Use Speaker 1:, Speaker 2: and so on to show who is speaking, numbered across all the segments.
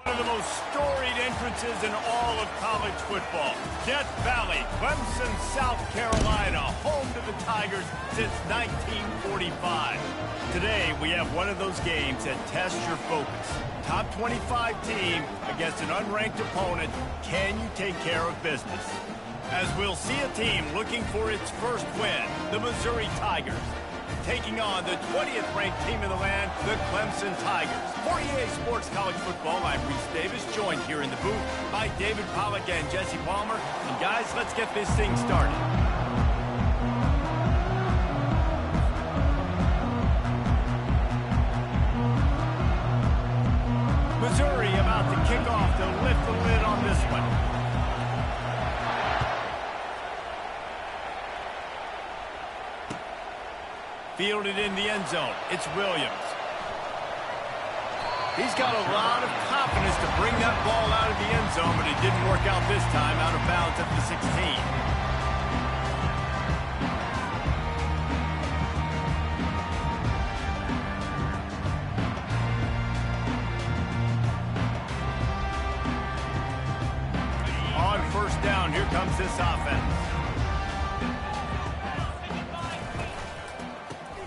Speaker 1: One of the most storied entrances in all of college football. Death Valley, Clemson, South Carolina, home to the Tigers since 1945. Today, we have one of those games that tests your focus. Top 25 team against an unranked opponent. Can you take care of business? As we'll see a team looking for its first win, the Missouri Tigers, taking on the 20th ranked team in the land, the Clemson Tigers. For EA Sports College Football, I'm Reese Davis, joined here in the booth by David Pollack and Jesse Palmer. And guys, let's get this thing started. Missouri about to kick off to lift the lid on this one. Fielded in the end zone. It's Williams. He's got a lot of confidence to bring that ball out of the end zone, but it didn't work out this time, out of bounds at the 16. On first down, here comes this offense.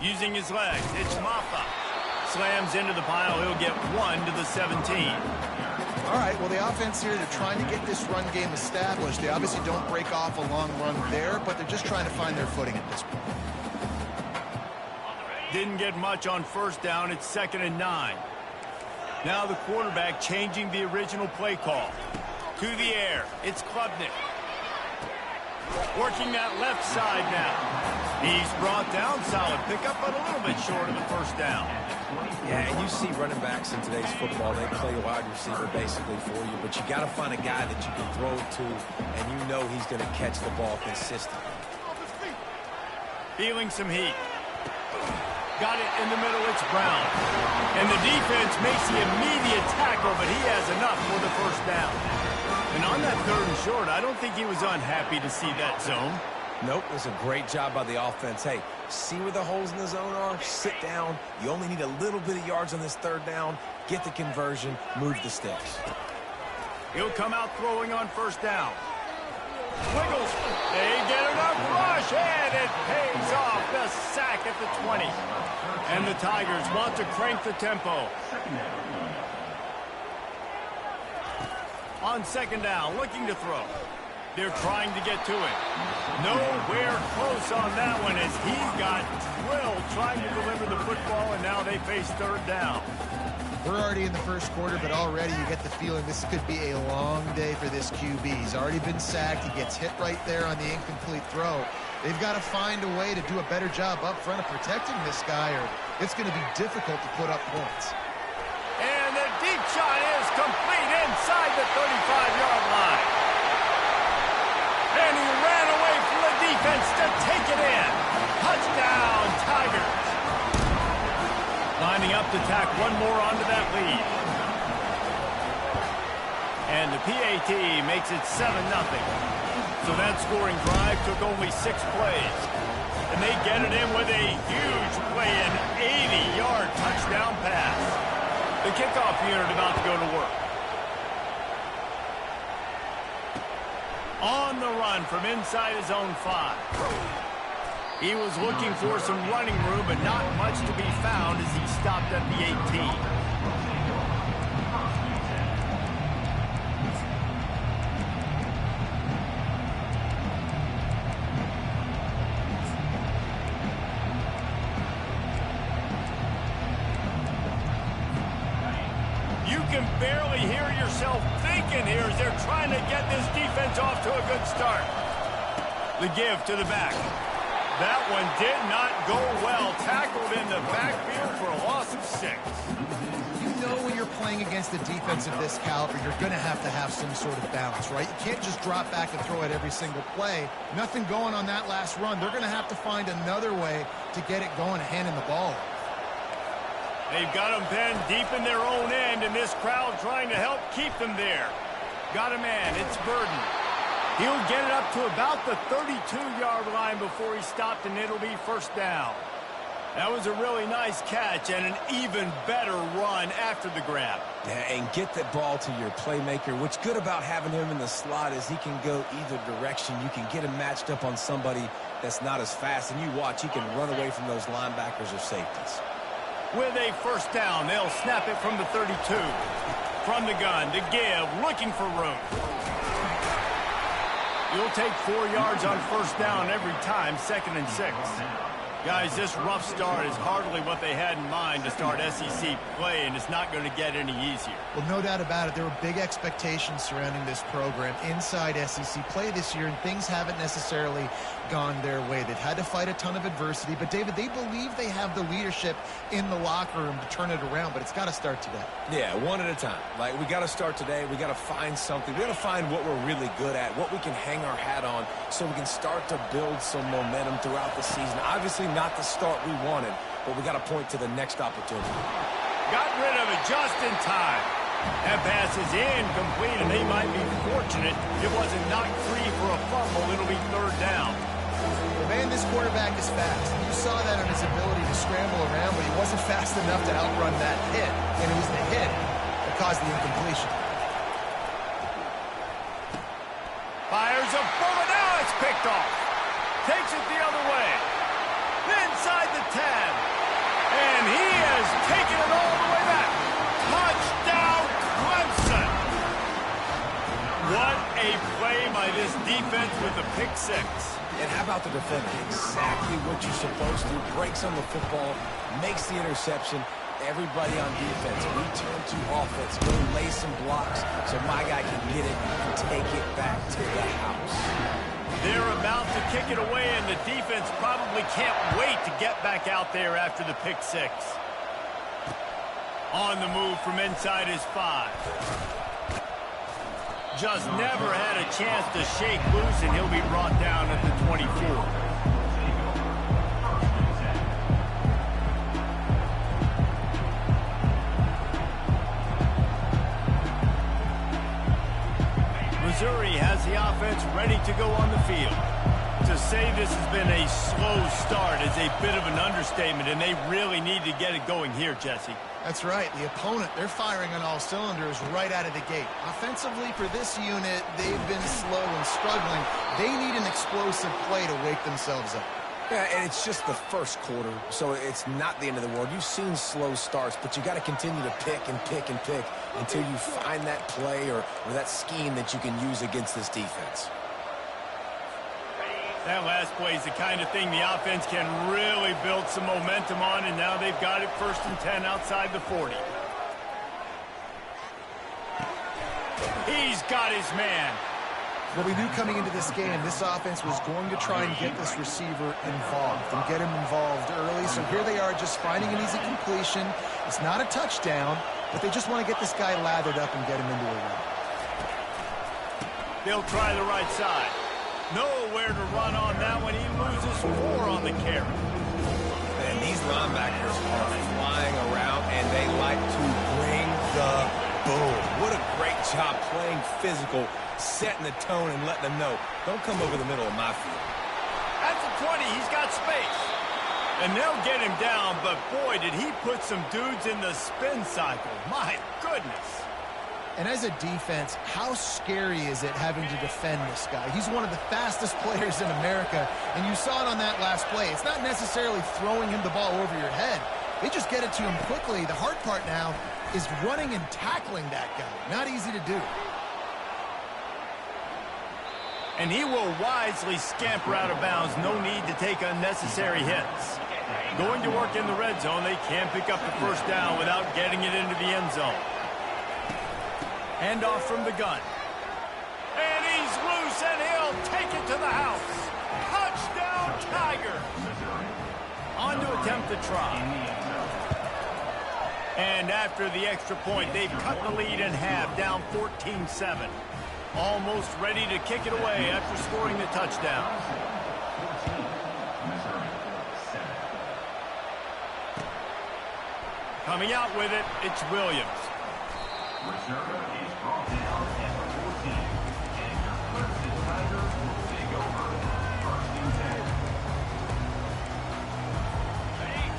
Speaker 1: Using his legs, it's Maffa. Slams into the pile, he'll get 1 to the 17.
Speaker 2: All right, well, the offense here, they're trying to get this run game established. They obviously don't break off a long run there, but they're just trying to find their footing at this point.
Speaker 1: Didn't get much on first down, it's 2nd and 9. Now the quarterback changing the original play call. To the air, it's Klubnik. Working that left side now. He's brought down, solid pickup, but a little bit short of the first down.
Speaker 3: Yeah, and you see running backs in today's football, they play a wide receiver basically for you, but you got to find a guy that you can throw it to, and you know he's going to catch the ball consistently.
Speaker 1: Feeling some heat. Got it in the middle, it's Brown. And the defense makes the immediate tackle, but he has enough for the first down. And on that 3rd and short, I don't think he was unhappy to see that zone.
Speaker 3: Nope, it was a great job by the offense. Hey, see where the holes in the zone are? Sit down. You only need a little bit of yards on this 3rd down. Get the conversion. Move the sticks.
Speaker 1: He'll come out throwing on first down. Wiggles. They get enough rush, and it pays off. The sack at the 20. And the Tigers want to crank the tempo. On 2nd down, looking to throw. They're trying to get to it. Nowhere close on that one as he got drilled trying to deliver the football, and now they face 3rd down.
Speaker 2: We're already in the first quarter, but already you get the feeling this could be a long day for this QB. He's already been sacked. He gets hit right there on the incomplete throw. They've got to find a way to do a better job up front of protecting this guy, or it's going to be difficult to put up points.
Speaker 1: And the deep shot is complete inside the 35-yard line. And he ran away from the defense to take it in. Touchdown, Tigers. Lining up to tack one more onto that lead. And the PAT makes it 7-0. So that scoring drive took only 6 plays. And they get it in with a huge play, an 80-yard touchdown pass. The kickoff unit about to go to work. On the run from inside his own 5. He was looking for some running room, but not much to be found as he stopped at the 18. You can barely hear yourself thinking here as they're trying to get this defense off to a good start. The give to the back. That one did not go well. Tackled in the backfield for a loss of 6.
Speaker 2: You know when you're playing against a defense of this caliber, you're going to have some sort of balance, right? You can't just drop back and throw it every single play. Nothing going on that last run. They're going to have to find another way to get it going and handing the ball.
Speaker 1: They've got them pinned deep in their own end, and this crowd trying to help keep them there. Got a man. It's Burden. He'll get it up to about the 32-yard line before he stopped, and it'll be first down. That was a really nice catch and an even better run after the grab.
Speaker 3: Yeah, and get the ball to your playmaker. What's good about having him in the slot is he can go either direction. You can get him matched up on somebody that's not as fast, and you watch, he can run away from those linebackers or safeties.
Speaker 1: With a first down, they'll snap it from the 32. From the gun, to give, looking for room. You'll take 4 yards on first down every time, 2nd and 6. Guys, this rough start is hardly what they had in mind to start SEC play, and it's not going to get any easier.
Speaker 2: Well, no doubt about it. There were big expectations surrounding this program inside SEC play this year, and things haven't necessarily gone their way. They've had to fight a ton of adversity, but, David, they believe they have the leadership in the locker room to turn it around, but it's got to start today.
Speaker 3: Yeah, one at a time. Like, we got to start today. We got to find something. We got to find what we're really good at, what we can hang our hat on, so we can start to build some momentum throughout the season. Obviously, not the start we wanted, but we got to point to the next opportunity.
Speaker 1: Got rid of it just in time. That pass is incomplete, and they might be fortunate it wasn't knocked free for a fumble. It'll be 3rd down.
Speaker 2: Well, man, this quarterback is fast. You saw that on his ability to scramble around, but he wasn't fast enough to outrun that hit, and it was the hit that caused the incompletion.
Speaker 1: Fires a bullet. Now it's picked off. Takes it the other way. Inside the 10. And he has taken it all the way back. Touchdown, Clemson. What a play by this defense with the pick 6.
Speaker 3: And how about the defender? Exactly what you're supposed to. Breaks on the football, makes the interception. Everybody on defense, return to offense, go lay some blocks so my guy can get it and take it back to the house.
Speaker 1: They're about to kick it away, and the defense probably can't wait to get back out there after the pick 6. On the move from inside his 5. Just never had a chance to shake loose, and he'll be brought down at the 24. Missouri has the offense ready to go on the field. To say this has been a slow start is a bit of an understatement, and they really need to get it going here, Jesse.
Speaker 2: That's right. The opponent, they're firing on all cylinders right out of the gate. Offensively, for this unit, they've been slow and struggling. They need an explosive play to wake themselves up.
Speaker 3: Yeah, and it's just the first quarter, so it's not the end of the world. You've seen slow starts, but you got to continue to pick and pick and pick until you find that play or that scheme that you can use against this defense.
Speaker 1: That last play is the kind of thing the offense can really build some momentum on, and now they've got it 1st and 10 outside the 40. He's got his man.
Speaker 2: Well, we knew coming into this game, this offense was going to try and get this receiver involved and get him involved early. So here they are just finding an easy completion. It's not a touchdown, but they just want to get this guy lathered up and get him into a run.
Speaker 1: They'll try the right side. Nowhere to run on that one. He loses 4 on the carry.
Speaker 3: And these linebackers are flying around, and they like to bring the boom. What a great job playing physical, setting the tone and letting them know, don't come over the middle of my field.
Speaker 1: At the 20, he's got space. And they'll get him down, but boy, did he put some dudes in the spin cycle. My goodness.
Speaker 2: And as a defense, how scary is it having to defend this guy? He's one of the fastest players in America, and you saw it on that last play. It's not necessarily throwing him the ball over your head. They just get it to him quickly. The hard part now is running and tackling that guy. Not easy to do.
Speaker 1: And he will wisely scamper out of bounds. No need to take unnecessary hits. Going to work in the red zone, they can pick up the first down without getting it into the end zone. Handoff from the gun. And he's loose, and he'll take it to the house. Touchdown, Tigers. On to attempt the try. And after the extra point, they've cut the lead in half, down 14-7. Almost ready to kick it away after scoring the touchdown. Coming out with it, it's Williams.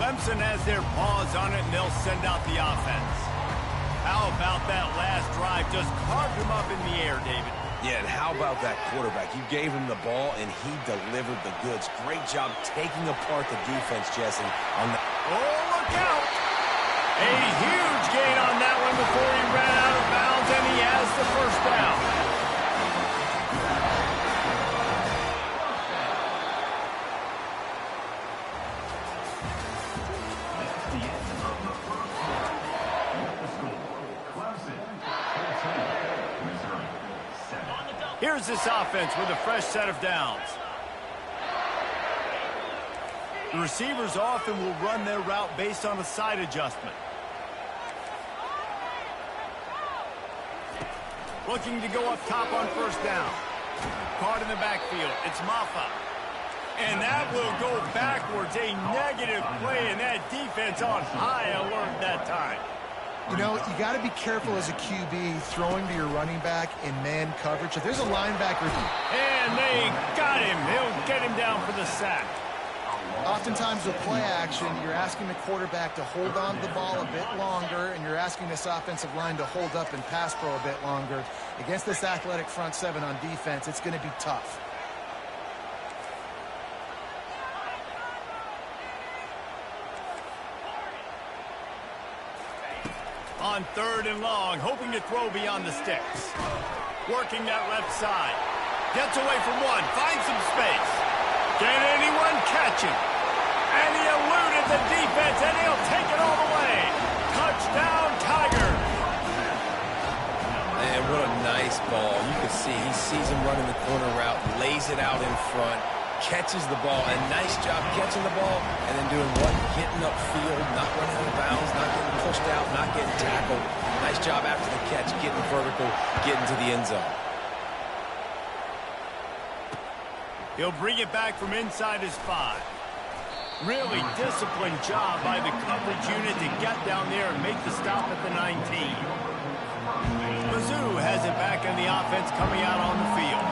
Speaker 1: Clemson has their paws on it, and they'll send out the offense. How about that last drive? Just carved him up in the air, David.
Speaker 3: Yeah, and how about that quarterback? You gave him the ball, and he delivered the goods. Great job taking apart the defense, Jesse.
Speaker 1: Oh, look out! A huge gain on that one before he ran out of bounds, and he has the first down. Here's this offense with a fresh set of downs. The receivers often will run their route based on a side adjustment. Looking to go up top on first down. Caught in the backfield. It's Ncaa. And that will go backwards. A negative play, and that defense on high alert that time.
Speaker 2: You know, you got to be careful as a QB throwing to your running back in man coverage. If there's a linebacker...
Speaker 1: And they got him. He'll get him down for the sack.
Speaker 2: Oftentimes with play action, you're asking the quarterback to hold on to the ball a bit longer, and you're asking this offensive line to hold up and pass pro a bit longer. Against this athletic front seven on defense, it's going to be tough.
Speaker 1: On third and long, hoping to throw beyond the sticks. Working that left side. Gets away from one, finds some space. Can anyone catch him? And he eluded the defense, and he'll take it all the way. Touchdown, Tigers.
Speaker 3: Man, what a nice ball. You can see he sees him running the corner route, lays it out in front, catches the ball, and nice job catching the ball, and then doing what? Getting upfield, not running out of bounds, not getting pushed out, not getting tackled. Nice job after the catch, getting vertical, getting to the end zone.
Speaker 1: He'll bring it back from inside his 5. Really disciplined job by the coverage unit to get down there and make the stop at the 19. Mizzou has it back on the offense coming out on the field.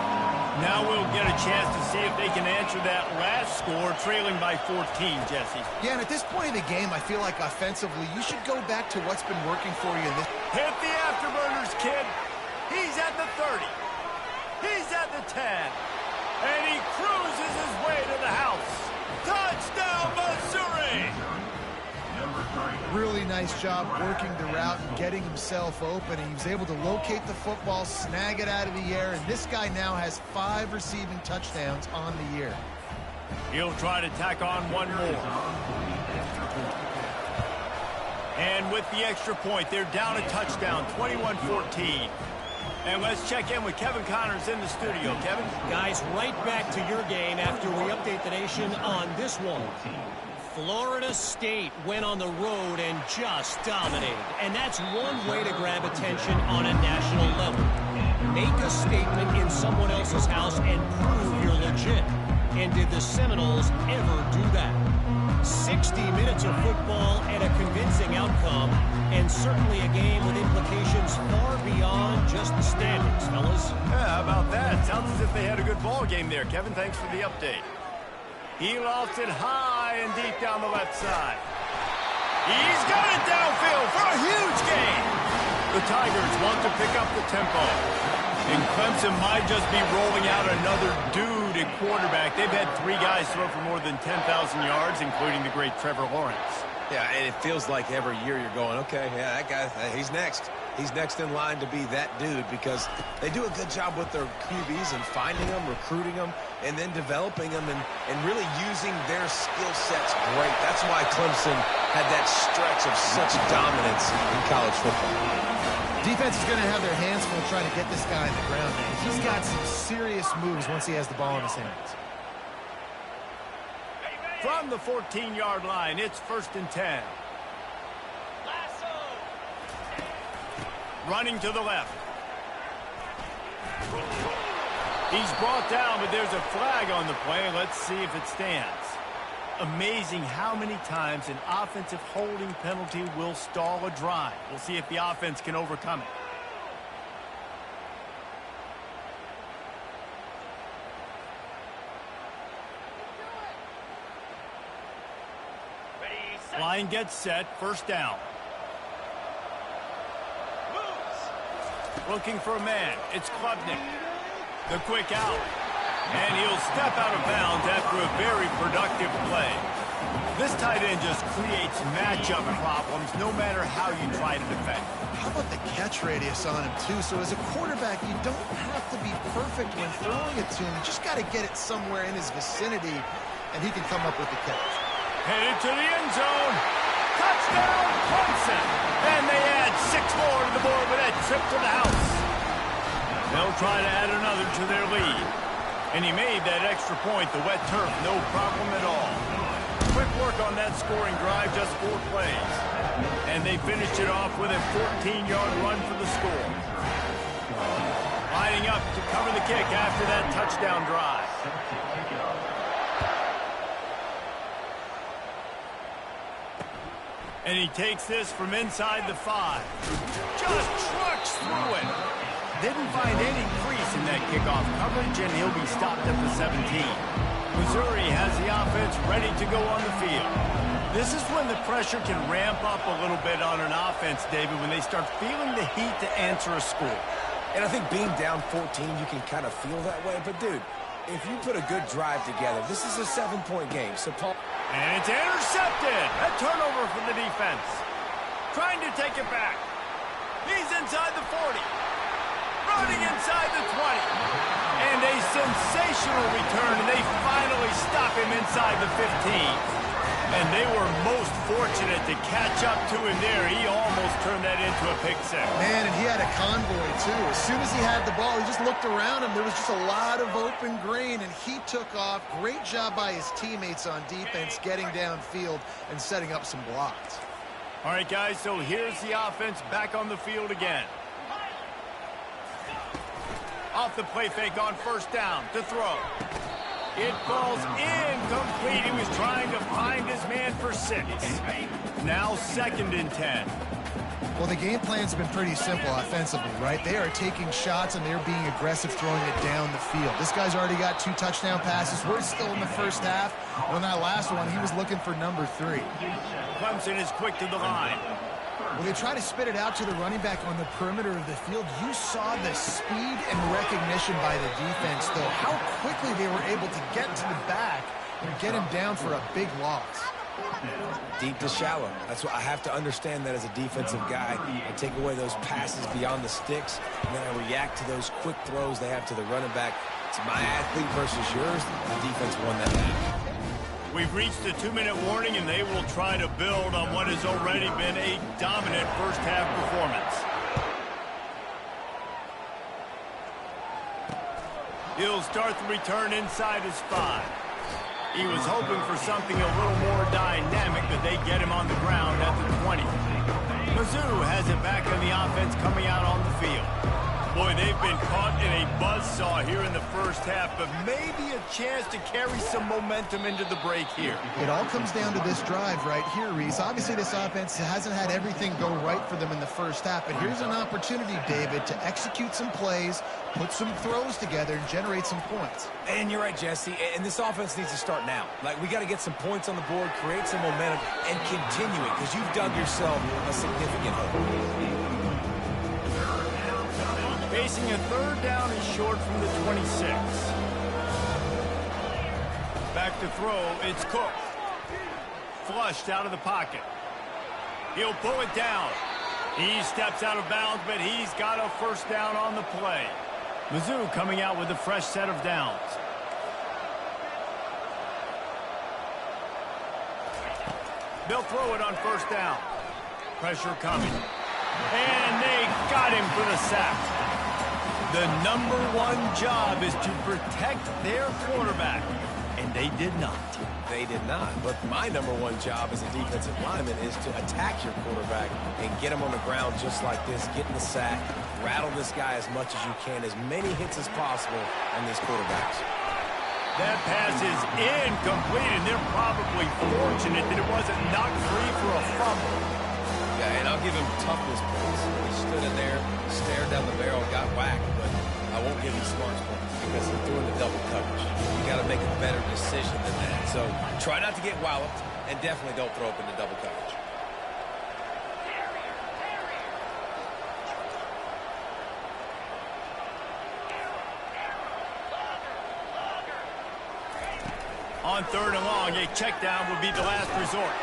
Speaker 1: Now we'll get a chance to see if they can answer that last score, trailing by 14, Jesse.
Speaker 2: Yeah, and at this point in the game, I feel like offensively, you should go back to what's been working for you in this.
Speaker 1: Hit the afterburners, kid. He's at the 30. He's at the 10. And he cruises his way to the house. Touchdown, Missouri!
Speaker 2: Really nice job working the route and getting himself open. And he was able to locate the football, snag it out of the air, and this guy now has 5 receiving touchdowns on the year.
Speaker 1: He'll try to tack on one more. And with the extra point, they're down a touchdown, 21-14. And let's check in with Kevin Connors in the studio. Kevin?
Speaker 4: Guys, right back to your game after we update the nation on this one. Florida State went on the road and just dominated. And that's one way to grab attention on a national level. Make a statement in someone else's house and prove you're legit. And did the Seminoles ever do that? 60 minutes of football and a convincing outcome, and certainly a game with implications far beyond just the standings, fellas.
Speaker 1: Yeah, how about that? Sounds as if they had a good ball game there. Kevin, thanks for the update. He lofts it high and deep down the left side. He's got it downfield for a huge gain. The Tigers want to pick up the tempo. And Clemson might just be rolling out another dude at quarterback. They've had 3 guys throw for more than 10,000 yards, including the great Trevor Lawrence.
Speaker 3: Yeah, and it feels like every year you're going, okay, yeah, that guy, he's next. He's next in line to be that dude because they do a good job with their QBs and finding them, recruiting them, and then developing them and really using their skill sets great. That's why Clemson had that stretch of such dominance in college football.
Speaker 2: Defense is going to have their hands full trying to get this guy on the ground, man. He's got some serious moves once he has the ball in his hands.
Speaker 1: From the 14-yard line, it's 1st and 10. Running to the left. He's brought down, but there's a flag on the play. Let's see if it stands. Amazing how many times an offensive holding penalty will stall a drive. We'll see if the offense can overcome it. Ready, Line gets set, first down. Looking for a man. It's Klubnik. The quick out. And he'll step out of bounds after a very productive play. This tight end just creates matchup problems no matter how you try to defend.
Speaker 2: How about the catch radius on him, too? So as a quarterback, you don't have to be perfect when throwing it to him. You just got to get it somewhere in his vicinity, and he can come up with the catch.
Speaker 1: Headed to the end zone. Touchdown, Clemson. And they add 6 more to the board with that trip to the house. They'll try to add another to their lead. And he made that extra point, the wet turf, no problem at all. Quick work on that scoring drive, just 4 plays. And they finished it off with a 14-yard run for the score. Lining up to cover the kick after that touchdown drive. And he takes this from inside the 5. Just trucks through it. Didn't find any crease in that kickoff coverage, and he'll be stopped at the 17. Missouri has the offense ready to go on the field. This is when the pressure can ramp up a little bit on an offense, David, when they start feeling the heat to answer a score.
Speaker 3: And I think being down 14, you can kind of feel that way. But, dude, if you put a good drive together, this is a 7-point game. So, Paul...
Speaker 1: And it's intercepted. A turnover for the defense. Trying to take it back. He's inside the 40. Running inside the 20. And a sensational return, and they finally stop him inside the 15. And they were most fortunate to catch up to him there. He almost turned that into a pick six.
Speaker 2: Man, and he had a convoy, too. As soon as he had the ball, he just looked around him. There was just a lot of open green, and he took off. Great job by his teammates on defense, getting downfield and setting up some blocks.
Speaker 1: All right, guys, so here's the offense back on the field again. Off the play fake on first down to throw. It falls incomplete. He was trying to find his man for 6. Now 2nd and 10.
Speaker 2: Well, the game plan's been pretty simple offensively, right? They are taking shots, and they're being aggressive throwing it down the field. This guy's already got 2 touchdown passes. We're still in the first half. On that last one, he was looking for number 3.
Speaker 1: Clemson is quick to the line.
Speaker 2: When they try to spit it out to the running back on the perimeter of the field, you saw the speed and recognition by the defense, though, how quickly they were able to get to the back and get him down for a big loss.
Speaker 3: Deep to shallow. That's what I have to understand that as a defensive guy. I take away those passes beyond the sticks, and then I react to those quick throws they have to the running back. It's my athlete versus yours. The defense won that match.
Speaker 1: We've reached the 2-minute warning, and they will try to build on what has already been a dominant first-half performance. He'll start the return inside his 5. He was hoping for something a little more dynamic, but they get him on the ground at the 20. Mizzou has it back on the offense coming out on the field. Boy, they've been caught in a buzzsaw here in the first half, but maybe a chance to carry some momentum into the break here.
Speaker 2: It all comes down to this drive right here, Reese. Obviously, this offense hasn't had everything go right for them in the first half, but here's an opportunity, David, to execute some plays, put some throws together, and generate some points.
Speaker 3: And you're right, Jesse, and this offense needs to start now. Like, we got to get some points on the board, create some momentum, and continue it, because you've dug yourself a significant hole.
Speaker 1: Facing a 3rd down and short from the 26. Back to throw, it's Cook. Flushed out of the pocket. He'll pull it down. He steps out of bounds, but he's got a first down on the play. Mizzou coming out with a fresh set of downs. They'll throw it on first down. Pressure coming. And they got him for the sack. The number 1 job is to protect their quarterback, and they did not.
Speaker 3: They did not, but my number 1 job as a defensive lineman is to attack your quarterback and get him on the ground just like this, get in the sack, rattle this guy as much as you can, as many hits as possible on these quarterbacks.
Speaker 1: That pass is incomplete, and they're probably fortunate that it wasn't knocked free for a fumble.
Speaker 3: Yeah, and I'll give him toughness points. He stood in there, stared down the barrel, got whacked, but I won't give him smarts points because he threw in the double coverage. You got to make a better decision than that. So try not to get walloped, and definitely don't throw up in the double coverage.
Speaker 1: On 3rd and long, a check down would be the last resort.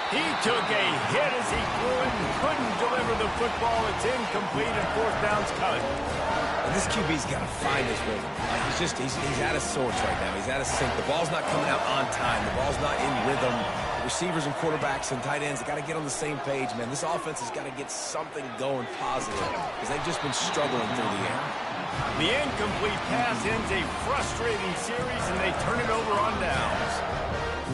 Speaker 1: He took a hit as he threw it and couldn't deliver the football. It's incomplete and 4th down's coming.
Speaker 3: And this QB's got to find his rhythm. He's out of sorts right now. He's out of sync. The ball's not coming out on time. The ball's not in rhythm. The receivers and quarterbacks and tight ends got to get on the same page, man. This offense has got to get something going positive because they've just been struggling through the air.
Speaker 1: The incomplete pass ends a frustrating series, and they turn it over on downs.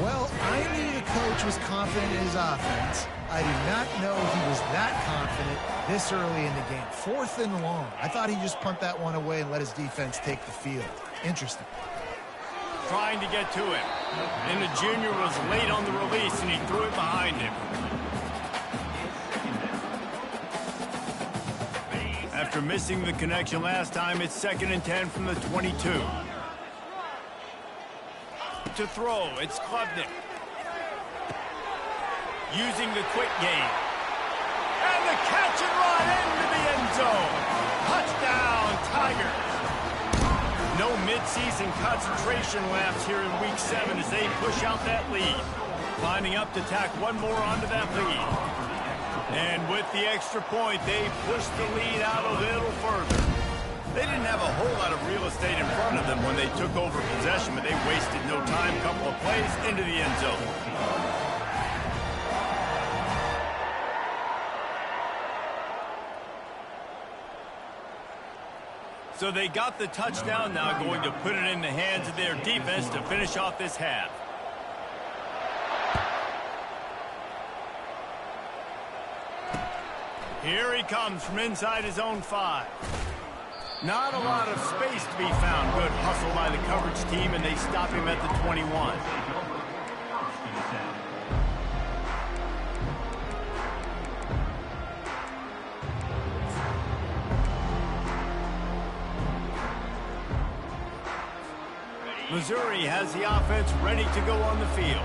Speaker 2: Well, I knew the coach was confident in his offense. I did not know he was that confident this early in the game. 4th and long. I thought he'd just punt that one away and let his defense take the field. Interesting.
Speaker 1: Trying to get to him. And the junior was late on the release, and he threw it behind him. After missing the connection last time, it's 2nd and 10 from the 22. To throw, it's Klubnik. Using the quick game. And the catch and run into the end zone. Touchdown, Tigers. No midseason concentration lapse here in Week 7 as they push out that lead. Lining up to tack one more onto that lead. And with the extra point, they push the lead out a little further. They didn't have a whole lot of real estate in front of them when they took over possession, but they wasted no time. Couple of plays into the end zone. So they got the touchdown, now going to put it in the hands of their defense to finish off this half. Here he comes from inside his own 5. Not a lot of space to be found. Good hustle by the coverage team, and they stop him at the 21. Missouri has the offense ready to go on the field.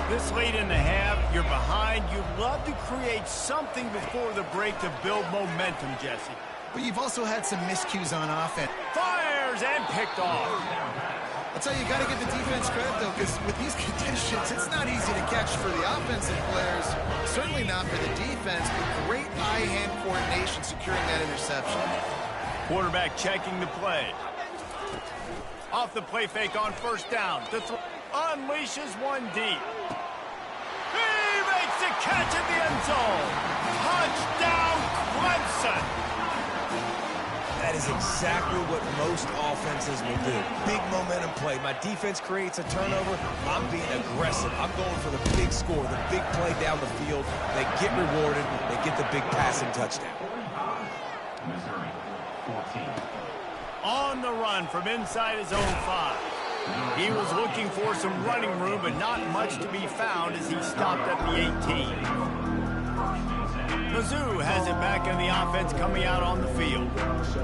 Speaker 1: This late in the half, you're behind. You'd love to create something before the break to build momentum, Jesse.
Speaker 2: But you've also had some miscues on offense.
Speaker 1: Fires and picked off.
Speaker 2: I'll tell you, you got to give the defense credit, though, because with these conditions, it's not easy to catch for the offensive players. Certainly not for the defense, but great eye-hand coordination securing that interception.
Speaker 1: Quarterback checking the play. Off the play fake on 1st down. Unleashes one deep. He makes the catch at the end zone. Touchdown, Clemson.
Speaker 3: That is exactly what most offenses will do. Big momentum play. My defense creates a turnover. I'm being aggressive. I'm going for the big score, the big play down the field. They get rewarded. They get the big passing touchdown.
Speaker 1: Missouri, 14. On the run from inside his own 5. He was looking for some running room, but not much to be found as he stopped at the 18. Mizzou has it back in the offense coming out on the field.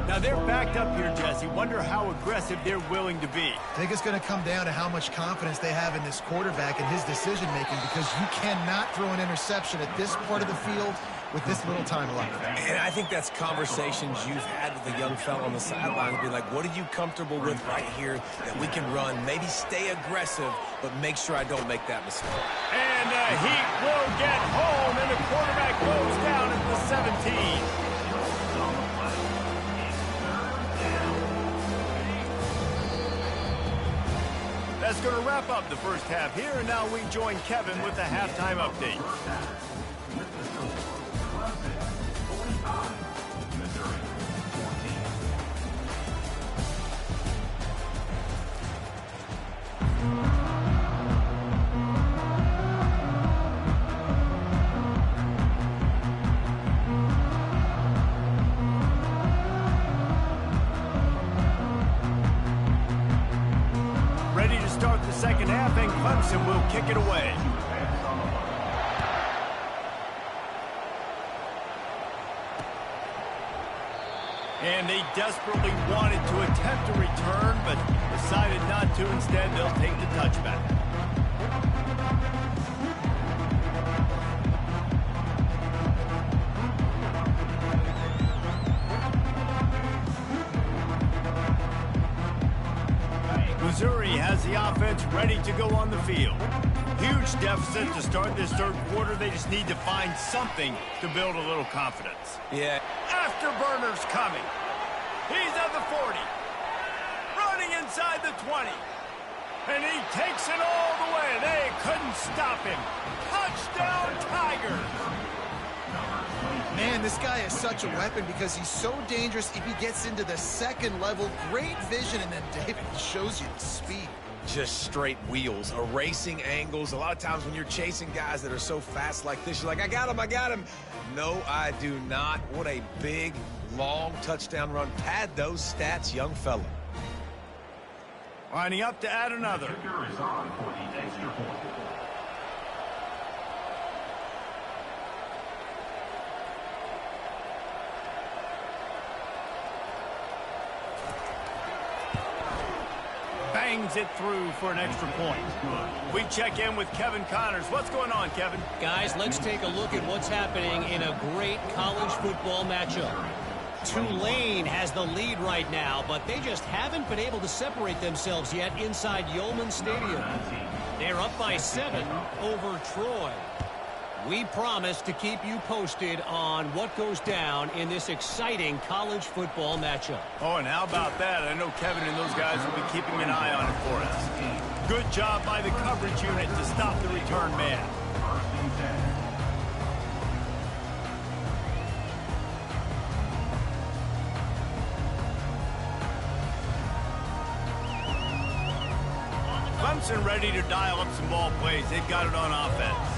Speaker 1: Now they're backed up here, Jesse. Wonder how aggressive they're willing to be.
Speaker 2: I think it's going to come down to how much confidence they have in this quarterback and his decision-making, because you cannot throw an interception at this part of the field with this little time left.
Speaker 3: And I think that's conversations you've had with the young fella on the sideline. Be like, what are you comfortable with right here that we can run? Maybe stay aggressive, but make sure I don't make that mistake.
Speaker 1: And Heat will get home, and the quarterback goes down at the 17. That's going to wrap up the first half here, and now we join Kevin with the halftime update. Ready to start the second half, and Clemson will kick it away. And they desperately wanted to attempt a return, but decided not to. Instead, they'll take the touchback. Missouri has has the offense ready to go on the field. Huge deficit to start this third quarter. They just need to find something to build a little confidence.
Speaker 3: Yeah.
Speaker 1: Afterburner's coming. He's at the 40. Running inside the 20. And he takes it all the way. They couldn't stop him. Touchdown, Tigers.
Speaker 2: Man, this guy is such a weapon because he's so dangerous if he gets into the second level. Great vision, and then David shows you the speed.
Speaker 3: Just straight wheels, erasing angles. A lot of times when you're chasing guys that are so fast like this, you're like, I got him. No, I do not. What a big, long touchdown run. Pad those stats, young fella.
Speaker 1: Lining up to add another. Bangs it through for an extra point. We check in with Kevin Connors. What's going on, Kevin?
Speaker 4: Guys, let's take a look at what's happening in a great college football matchup. Tulane has the lead right now, but they just haven't been able to separate themselves yet inside Yulman Stadium. They're up by 7 over Troy. We promise to keep you posted on what goes down in this exciting college football matchup.
Speaker 1: Oh, and how about that? I know Kevin and those guys will be keeping an eye on it for us. Good job by the coverage unit to stop the return man. Clemson ready to dial up some ball plays. They've got it on offense.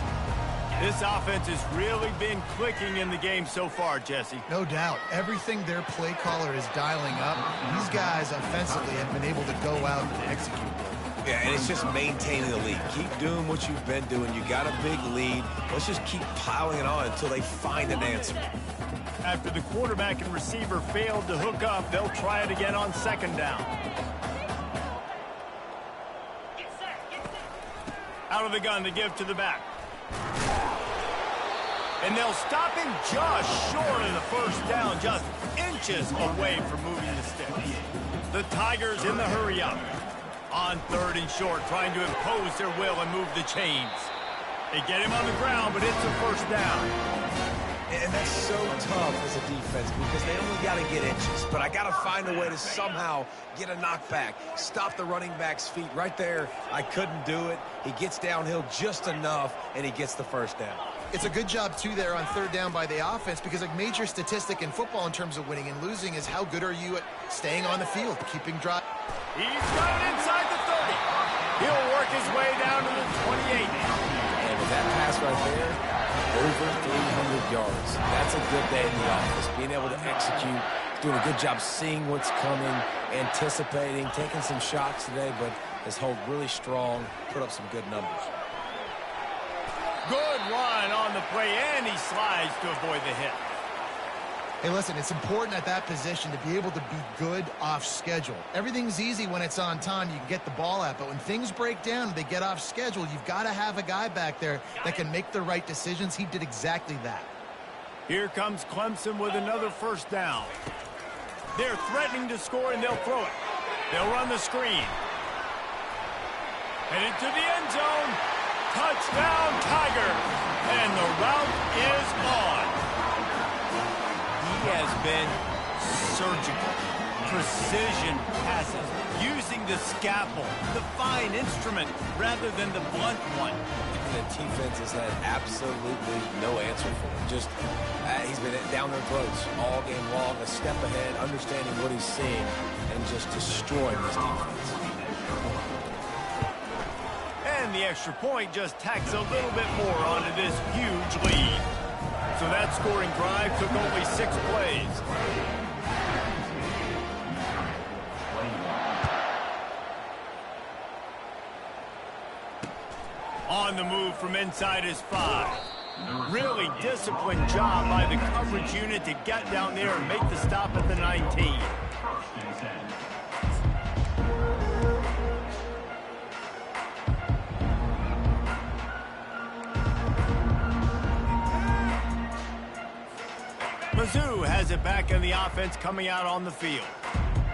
Speaker 1: This offense has really been clicking in the game so far, Jesse.
Speaker 2: No doubt. Everything their play caller is dialing up, these guys offensively have been able to go out and execute.
Speaker 3: Yeah, and it's just maintaining the lead. Keep doing what you've been doing. You got a big lead. Let's just keep piling it on until they find an answer.
Speaker 1: After the quarterback and receiver failed to hook up, they'll try it again on second down. Out of the gun to give to the back. And they'll stop him just short of the first down, just inches away from moving the sticks. The Tigers in the hurry up. On third and short, trying to impose their will and move the chains. They get him on the ground, but it's a first down.
Speaker 3: And that's so tough as a defense because they only got to get inches. But I got to find a way to somehow get a knockback, stop the running back's feet right there. I couldn't do it. He gets downhill just enough, and he gets the first down.
Speaker 2: It's a good job, too, there on third down by the offense because a major statistic in football in terms of winning and losing is how good are you at staying on the field, keeping drive.
Speaker 1: He's got it inside the 30. He'll work his way down to the 28.
Speaker 3: And with that pass right there, over 300 yards. That's a good day in the office. Being able to execute, doing a good job seeing what's coming, anticipating, taking some shots today, but has held really strong, put up some good numbers.
Speaker 1: Good run on the play, and he slides to avoid the hit.
Speaker 2: Hey, listen, it's important at that position to be able to be good off schedule. Everything's easy when it's on time. You can get the ball out, but when things break down and they get off schedule, you've got to have a guy back there that can make the right decisions. He did exactly that.
Speaker 1: Here comes Clemson with another first down. They're threatening to score, and they'll throw it. They'll run the screen. Headed to the end zone. Touchdown, Tigers. And the route is on. He has been surgical. Precision passes. Using the scalpel, the fine instrument, rather than the blunt one.
Speaker 3: The defense has had absolutely no answer for him. Just, he's been down their throats all game long, a step ahead, understanding what he's seeing, and just destroying this defense.
Speaker 1: And the extra point just tacks a little bit more onto this huge lead. So that scoring drive took only 6 plays. On the move from inside his 5. Really disciplined job by the coverage unit to get down there and make the stop at the 19. Mizzou has it back in the offense coming out on the field.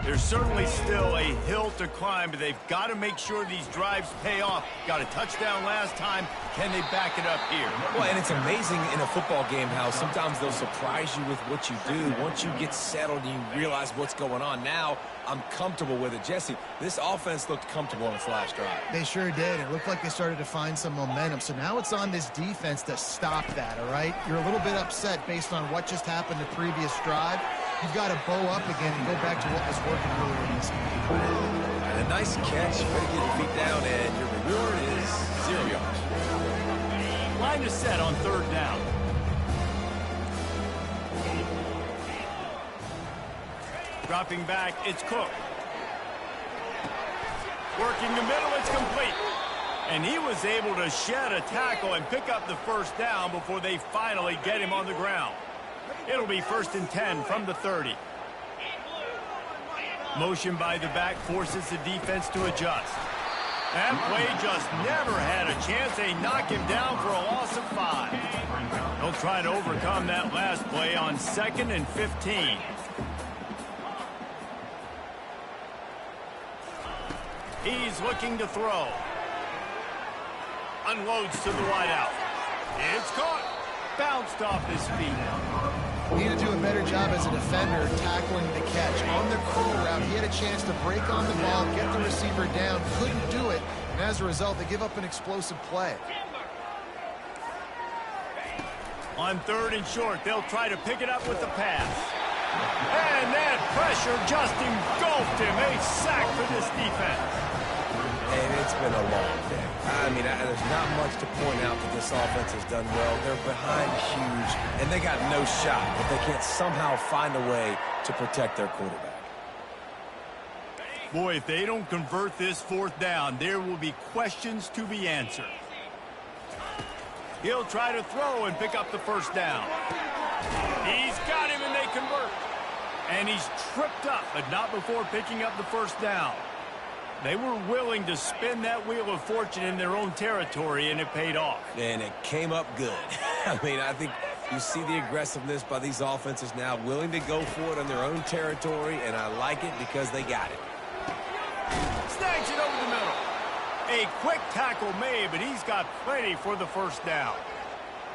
Speaker 1: There's certainly still a hill to climb, but they've got to make sure these drives pay off. Got a touchdown last time. Can they back it up here?
Speaker 3: Well, and it's amazing in a football game how sometimes they'll surprise you with what you do. Once you get settled and you realize what's going on, now I'm comfortable with it. Jesse, this offense looked comfortable on its last drive.
Speaker 2: They sure did. It looked like they started to find some momentum. So now it's on this defense to stop that, all right? You're a little bit upset based on what just happened the previous drive. You've got to bow up again and go back to what was working earlier in this game.
Speaker 3: And a nice catch. Way to get your feet down, and your reward is 0 yards.
Speaker 1: Line is set on 3rd down. Dropping back, it's Cook. Working the middle, it's complete. And he was able to shed a tackle and pick up the 1st down before they finally get him on the ground. It'll be 1st and 10 from the 30. Motion by the back forces the defense to adjust. That play just never had a chance. They knock him down for a loss of 5. They'll try to overcome that last play on 2nd and 15. He's looking to throw. Unloads to the wideout. It's caught. Bounced off his feet.
Speaker 2: Need to do a better job as a defender tackling the catch. On the curl route, he had a chance to break on the ball, get the receiver down, couldn't do it, and as a result, they give up an explosive play.
Speaker 1: On 3rd and short, they'll try to pick it up with the pass. And that pressure just engulfed him. A sack for this defense.
Speaker 3: And it's been a long day. I mean, there's not much to point out that this offense has done well. They're behind huge, and they got no shot, but they can't somehow find a way to protect their quarterback.
Speaker 1: Boy, if they don't convert this 4th down, there will be questions to be answered. He'll try to throw and pick up the 1st down. He's got him, and they convert. And he's tripped up, but not before picking up the 1st down. They were willing to spin that wheel of fortune in their own territory, and it paid off.
Speaker 3: And it came up good. I mean, I think you see the aggressiveness by these offenses now, willing to go for it on their own territory, and I like it because they got it.
Speaker 1: Snags it over the middle. A quick tackle made, but he's got plenty for the 1st down.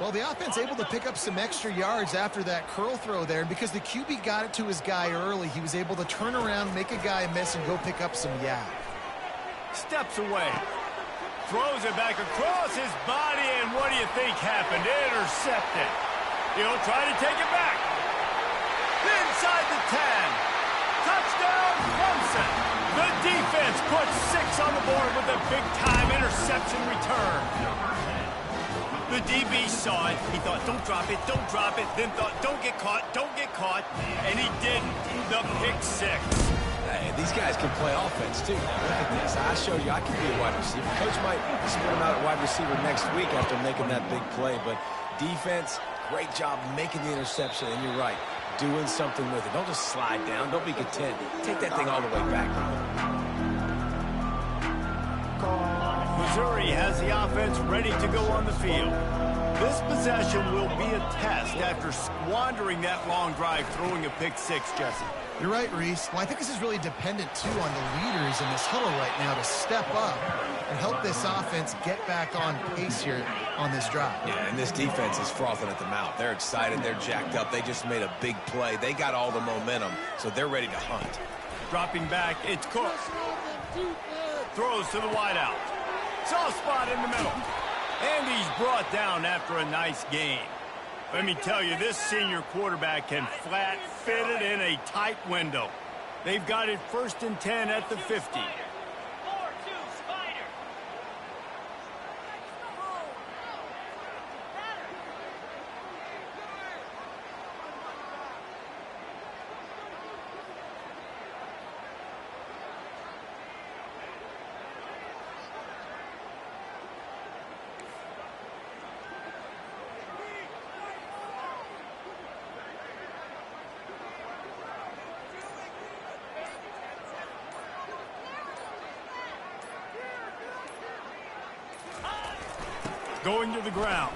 Speaker 2: Well, the offense able to pick up some extra yards after that curl throw there, and because the QB got it to his guy early, he was able to turn around, make a guy miss, and go pick up some yak.
Speaker 1: Steps away. Throws it back across his body, and what do you think happened? Intercepted. He'll try to take it back. Inside the 10. Touchdown, Clemson. The defense puts 6 on the board with a big-time interception return. The DB saw it. He thought, don't drop it, don't drop it. Then thought, don't get caught, don't get caught. And he didn't. The pick 6.
Speaker 3: Hey, these guys can play offense, too. Look at this. I showed you I can be a wide receiver. Coach might split him out at wide receiver next week after making that big play. But defense, great job making the interception. And you're right, doing something with it. Don't just slide down. Don't be content. Take that thing all the way back.
Speaker 1: Missouri has the offense ready to go on the field. This possession will be a test after squandering that long drive, throwing a pick 6, Jesse.
Speaker 2: You're right, Reese. Well, I think this is really dependent, too, on the leaders in this huddle right now to step up and help this offense get back on pace here on this drive.
Speaker 3: Yeah, and this defense is frothing at the mouth. They're excited. They're jacked up. They just made a big play. They got all the momentum, so they're ready to hunt.
Speaker 1: Dropping back, it's Cook. Throws to the wideout. Soft spot in the middle. And he's brought down after a nice gain. Let me tell you, this senior quarterback can flat fit it in a tight window. They've got it 1st and 10 at the 50. Going to the ground.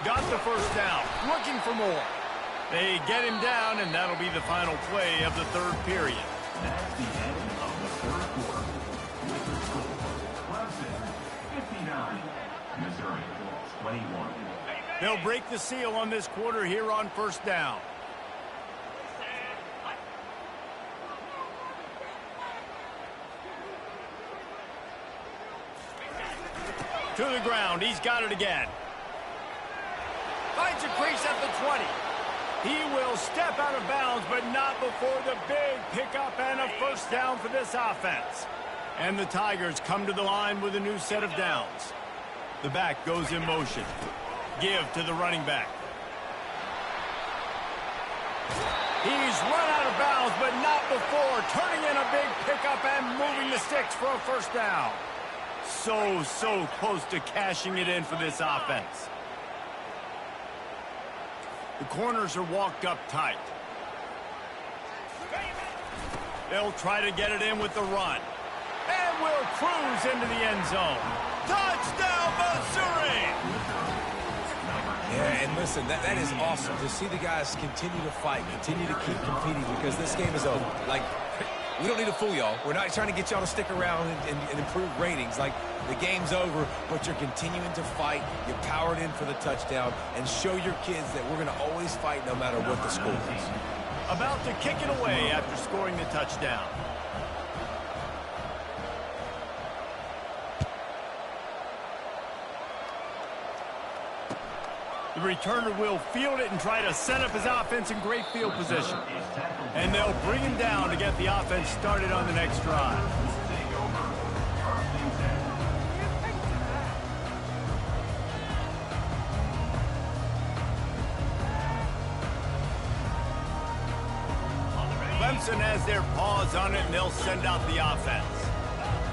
Speaker 1: Got the 1st down. Looking for more. They get him down, and that'll be the final play of the third period.
Speaker 5: That's the end of the third quarter. With the score, Clemson 59, Missouri 21.
Speaker 1: They'll break the seal on this quarter here on first down. To the ground. He's got it again. Finds a crease at the 20. He will step out of bounds, but not before the big pickup and a first down for this offense. And the Tigers come to the line with a new set of downs. The back goes in motion. Give to the running back. He's run out of bounds, but not before turning in a big pickup and moving the sticks for a first down. So close to cashing it in for this offense. The corners are walked up tight. They'll try to get it in with the run. And will cruise into the end zone. Touchdown, Missouri!
Speaker 3: Yeah, and listen, that is awesome to see the guys continue to fight, continue to keep competing, because this game is over. Like, we don't need to fool y'all. We're not trying to get y'all to stick around and improve ratings. Like, the game's over, but you're continuing to fight. You powered in for the touchdown, and show your kids that we're going to always fight no matter what the score is.
Speaker 1: About to kick it away after scoring the touchdown. The returner will field it and try to set up his offense in great field position. And they'll bring him down to get the offense started on the next drive. Clemson has their paws on it, and they'll send out the offense.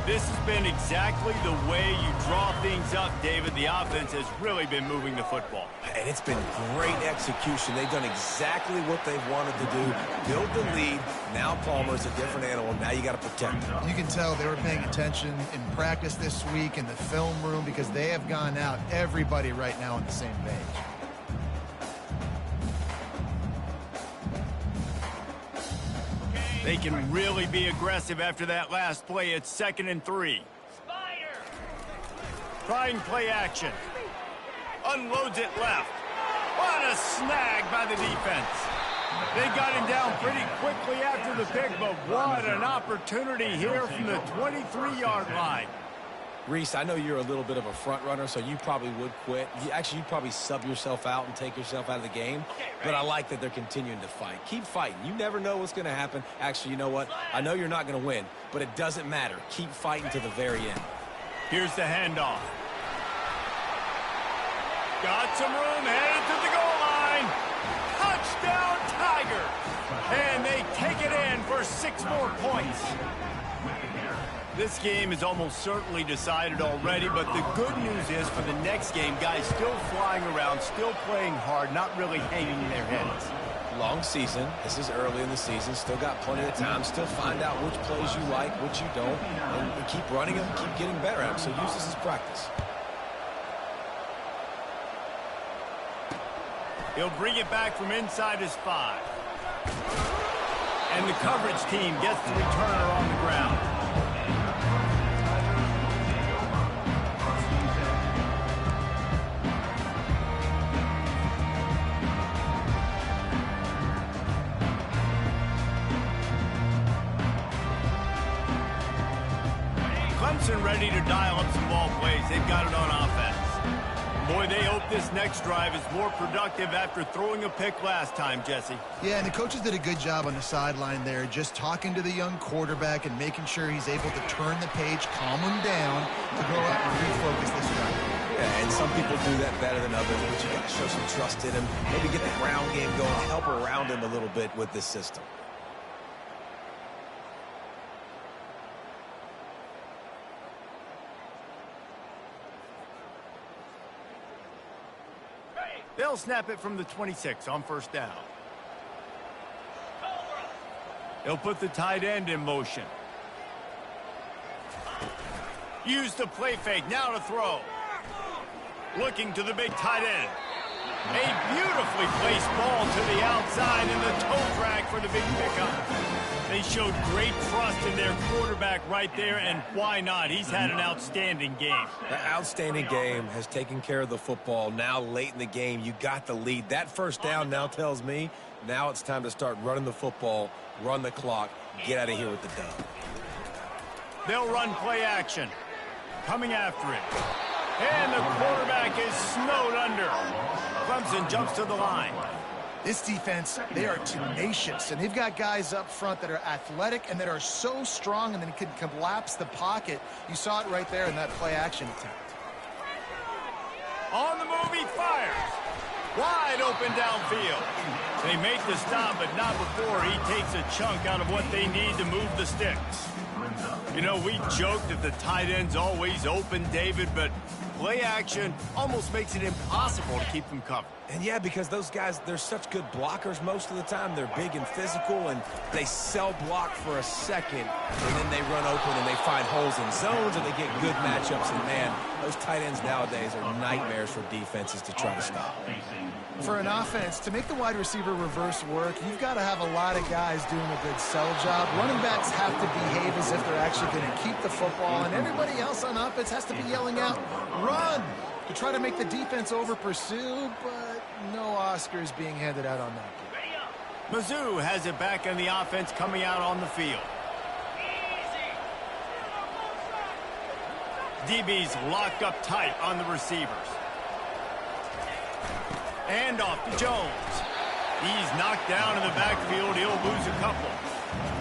Speaker 1: This has been exactly the way you draw things up, David. The offense has really been moving the football.
Speaker 3: And it's been great execution. They've done exactly what they've wanted to do. Build the lead. Now Palmer's a different animal. Now you got to protect him.
Speaker 2: You can tell they were paying attention in practice this week in the film room, because they have gone out, everybody right now on the same page.
Speaker 1: They can really be aggressive after that last play. It's 2nd and 3. Trying play action. Unloads it left. What a snag by the defense. They got him down pretty quickly after the pick, but what an opportunity here from the 23-yard line.
Speaker 3: Reese, I know you're a little bit of a front runner, so you probably would quit. You'd probably sub yourself out and take yourself out of the game. But I like that they're continuing to fight. Keep fighting. You never know what's going to happen. Actually, you know what? I know you're not going to win, but it doesn't matter. Keep fighting to the very end.
Speaker 1: Here's the handoff. Got some room, headed to the goal line. Touchdown, Tigers! And they take it in for 6 more points. This game is almost certainly decided already, but the good news is for the next game, guys still flying around, still playing hard, not really hanging their heads.
Speaker 3: Long season. This is early in the season. Still got plenty of time. Still find out which plays you like, which you don't, and keep running them, keep getting better at them. So use this as practice.
Speaker 1: He'll bring it back from inside his 5. And the coverage team gets the returner on the ground. Clemson ready to dial up some ball plays. They've got it on offense. Boy, they hope this next drive is more productive after throwing a pick last time, Jesse.
Speaker 2: Yeah, and the coaches did a good job on the sideline there, just talking to the young quarterback and making sure he's able to turn the page, calm him down, to go out and refocus this drive.
Speaker 3: Yeah, and some people do that better than others, but you got to show some trust in him. Maybe get the ground game going, help around him a little bit with this system.
Speaker 1: They'll snap it from the 26 on first down. They'll put the tight end in motion. Use the play fake, now to throw. Looking to the big tight end. A beautifully placed ball to the outside and the toe drag for the big pickup. They showed great trust in their quarterback right there, and why not? He's had an outstanding game.
Speaker 3: The outstanding game has taken care of the football. Now late in the game, you got the lead. That first down now tells me now it's time to start running the football, run the clock, get out of here with the dub.
Speaker 1: They'll run play action. Coming after it. And the quarterback is snowed under. Clemson jumps to the line.
Speaker 2: This defense, they are tenacious, and they've got guys up front that are athletic and that are so strong and then can collapse the pocket. You saw it right there in that play action attempt.
Speaker 1: On the move, he fires. Wide open downfield. They make the stop, but not before he takes a chunk out of what they need to move the sticks. You know, we joke that the tight end's always open, David, but play action almost makes it impossible to keep them covered.
Speaker 3: And yeah, because those guys, they're such good blockers most of the time. They're big and physical, and they sell block for a second, and then they run open and they find holes in zones, and they get good matchups. And man, those tight ends nowadays are nightmares for defenses to try to stop.
Speaker 2: For an offense, to make the wide receiver reverse work, you've got to have a lot of guys doing a good sell job. Running backs have to behave as if they're actually going to keep the football, and everybody else on offense has to be yelling out, run, to try to make the defense over-pursue, but no Oscars being handed out on that play.
Speaker 1: Mizzou has it back on the offense coming out on the field. DB's locked up tight on the receivers. And off to Jones. He's knocked down in the backfield. He'll lose a couple.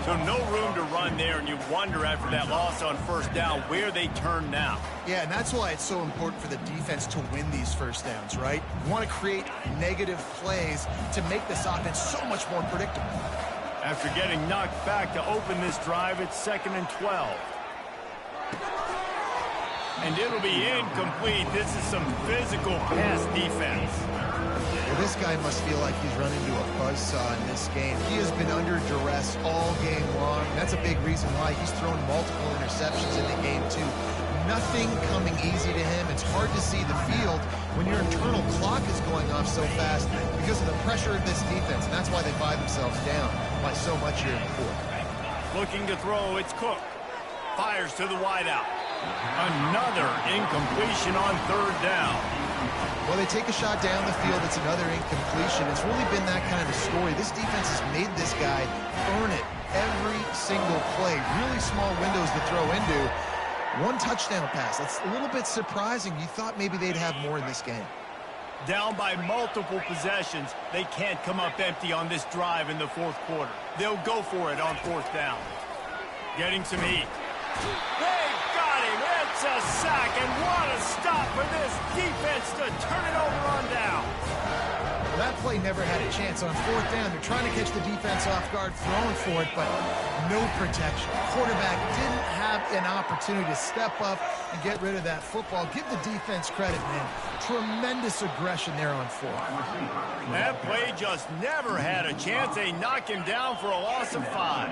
Speaker 1: So no room to run there, and you wonder after that loss on first down where they turn now.
Speaker 2: Yeah, and that's why it's so important for the defense to win these first downs, right? You want to create negative plays to make this offense so much more predictable.
Speaker 1: After getting knocked back to open this drive, it's 2nd and 12. And it'll be incomplete. This is some physical pass defense.
Speaker 2: Well, this guy must feel like he's run into a buzzsaw in this game. He has been under duress all game long. That's a big reason why he's thrown multiple interceptions in the game, too. Nothing coming easy to him. It's hard to see the field when your internal clock is going off so fast because of the pressure of this defense, and that's why they buy themselves down by so much here in the fourth.
Speaker 1: Looking to throw, it's Cook. Fires to the wideout. Another incompletion on third down.
Speaker 2: Well, they take a shot down the field. It's another incompletion. It's really been that kind of a story. This defense has made this guy earn it every single play. Really small windows to throw into. One touchdown pass. That's a little bit surprising. You thought maybe they'd have more in this game.
Speaker 1: Down by multiple possessions, they can't come up empty on this drive in the fourth quarter. They'll go for it on fourth down. Getting some heat. They've got him. It's a sack, and what a stop for this defense to turn it over on down.
Speaker 2: Well, that play never had a chance on fourth down. They're trying to catch the defense off guard, throwing for it, but no protection. Quarterback didn't have an opportunity to step up and get rid of that football. Give the defense credit, man. Tremendous aggression there on fourth.
Speaker 1: That play just never had a chance. They knock him down for a loss of 5.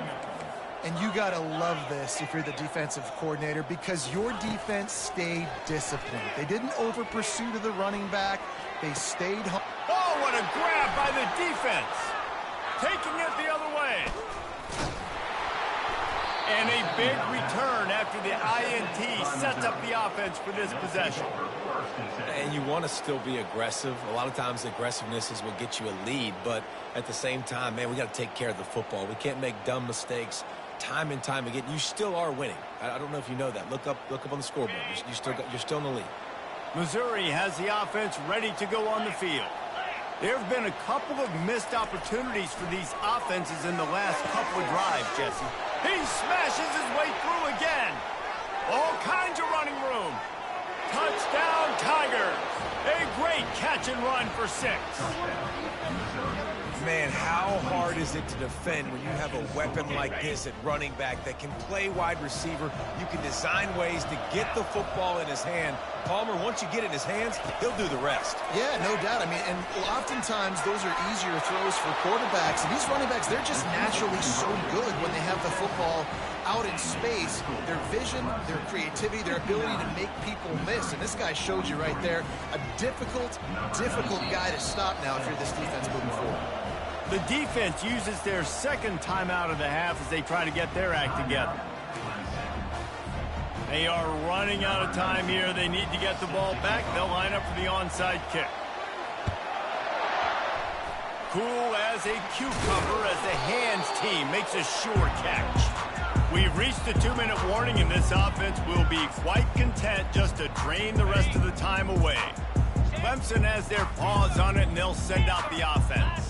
Speaker 2: And you got to love this if you're the defensive coordinator, because your defense stayed disciplined. They didn't over-pursue to the running back. They stayed home.
Speaker 1: Oh, what a grab by the defense. Taking it the other way. And a big return after the INT sets up the offense for this possession.
Speaker 3: And you want to still be aggressive. A lot of times aggressiveness is what gets you a lead, but at the same time, man, we got to take care of the football. We can't make dumb mistakes time and time again. You still are winning. I don't know if you know that. Look up on the scoreboard. You're still in the lead.
Speaker 1: Missouri has the offense ready to go on the field. There have been a couple of missed opportunities for these offenses in the last couple of drives, Jesse. He smashes his way through again. All kinds of running room. Touchdown, Tigers. A great catch and run for 6.
Speaker 3: Man, man, how hard is it to defend when you have a weapon like this at running back that can play wide receiver? You can design ways to get the football in his hand. Palmer, once you get it in his hands, he'll do the rest.
Speaker 2: Yeah, no doubt. I mean, and oftentimes those are easier throws for quarterbacks. And these running backs, they're just naturally so good when they have the football out in space. Their vision, their creativity, their ability to make people miss. And this guy showed you right there, a difficult guy to stop now if you're this defense moving forward.
Speaker 1: The defense uses their second timeout of the half as they try to get their act together. They are running out of time here. They need to get the ball back. They'll line up for the onside kick. Cool as a cucumber as the hands team makes a sure catch. We've reached the 2-minute warning, and this offense will be quite content just to drain the rest of the time away. Clemson has their paws on it, and they'll send out the offense.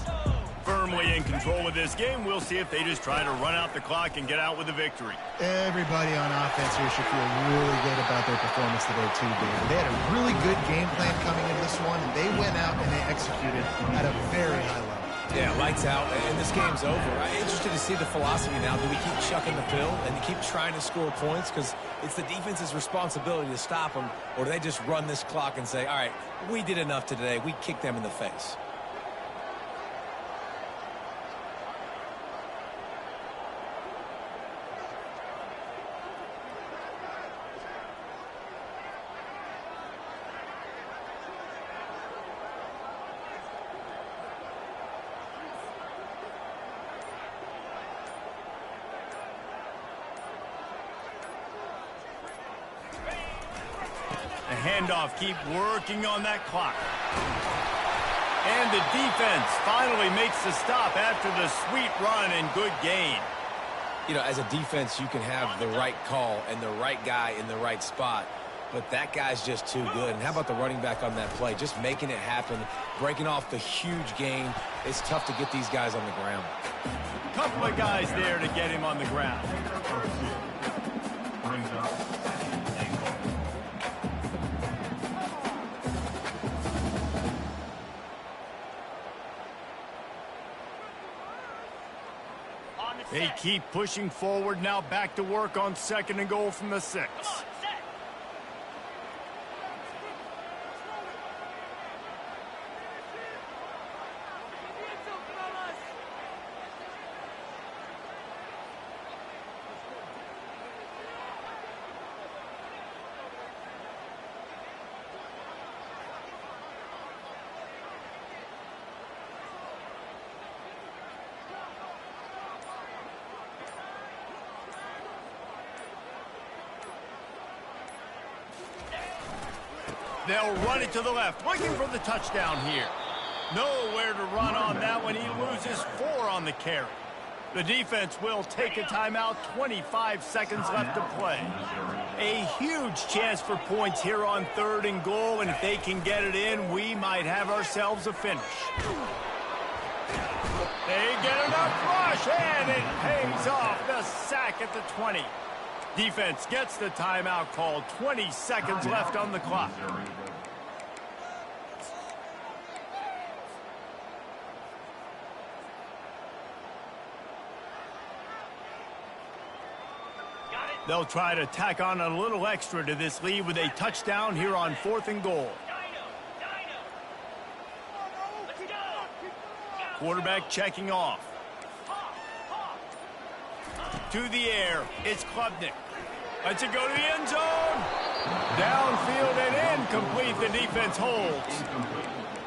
Speaker 1: Firmly in control of this game. We'll see if they just try to run out the clock and get out with a victory.
Speaker 2: Everybody on offense here should feel really good about their performance today, too, David. They had a really good game plan coming into this one, and they went out and they executed at a very high level.
Speaker 3: Yeah, lights out, and this game's over. I'm interested to see the philosophy now. Do we keep chucking the pill and keep trying to score points? Because it's the defense's responsibility to stop them, or do they just run this clock and say, all right, we did enough today. We kicked them in the face.
Speaker 1: The handoff, keep working on that clock. And the defense finally makes the stop after the sweet run and good gain.
Speaker 3: You know, as a defense, you can have the right call and the right guy in the right spot, but that guy's just too good. And how about the running back on that play? Just making it happen, breaking off the huge gain. It's tough to get these guys on the ground.
Speaker 1: Couple of guys there to get him on the ground.
Speaker 5: Brings up
Speaker 1: They keep pushing forward, now back to work on 2nd and goal from the 6. They'll run it to the left, looking for the touchdown here. Nowhere to run on that one. He loses 4 on the carry. The defense will take a timeout. 25 seconds left to play. A huge chance for points here on 3rd and goal, and if they can get it in, we might have ourselves a finish. They get enough rush, and it pays off. The sack at the 20. Defense gets the timeout called. 20 seconds left on the clock. They'll try to tack on a little extra to this lead with a touchdown here on 4th and goal. Quarterback checking off. To the air, it's Klubnik. Lets it go to the end zone. Downfield and incomplete. The defense holds.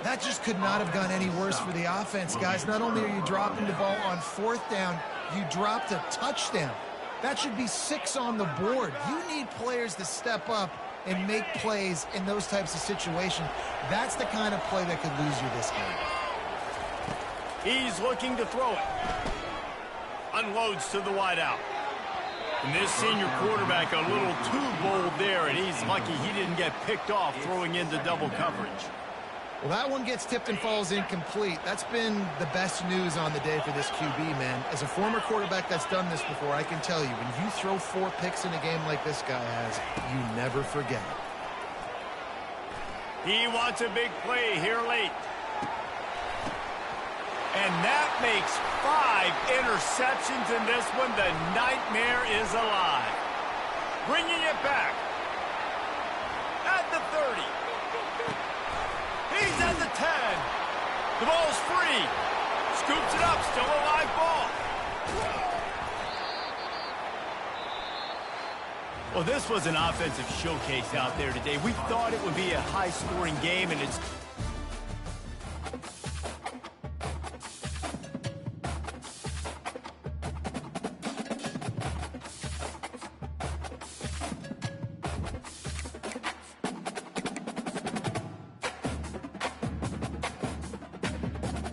Speaker 2: That just could not have gone any worse for the offense, guys. Not only are you dropping the ball on 4th down, you dropped a touchdown. That should be 6 on the board. You need players to step up and make plays in those types of situations. That's the kind of play that could lose you this game.
Speaker 1: He's looking to throw it. Unloads to the wideout. And this senior quarterback a little too bold there, and he's lucky he didn't get picked off throwing into double coverage.
Speaker 2: Well, that one gets tipped and falls incomplete. That's been the best news on the day for this QB, man. As a former quarterback that's done this before, I can tell you, when you throw 4 picks in a game like this guy has, you never forget it.
Speaker 1: He wants a big play here late. And that makes 5 interceptions in this one. The nightmare is alive. Bringing it back. At the 30. He's at the 10. The ball's free. Scoops it up. Still a live ball. Well, this was an offensive showcase out there today. We thought it would be a high-scoring game, and it's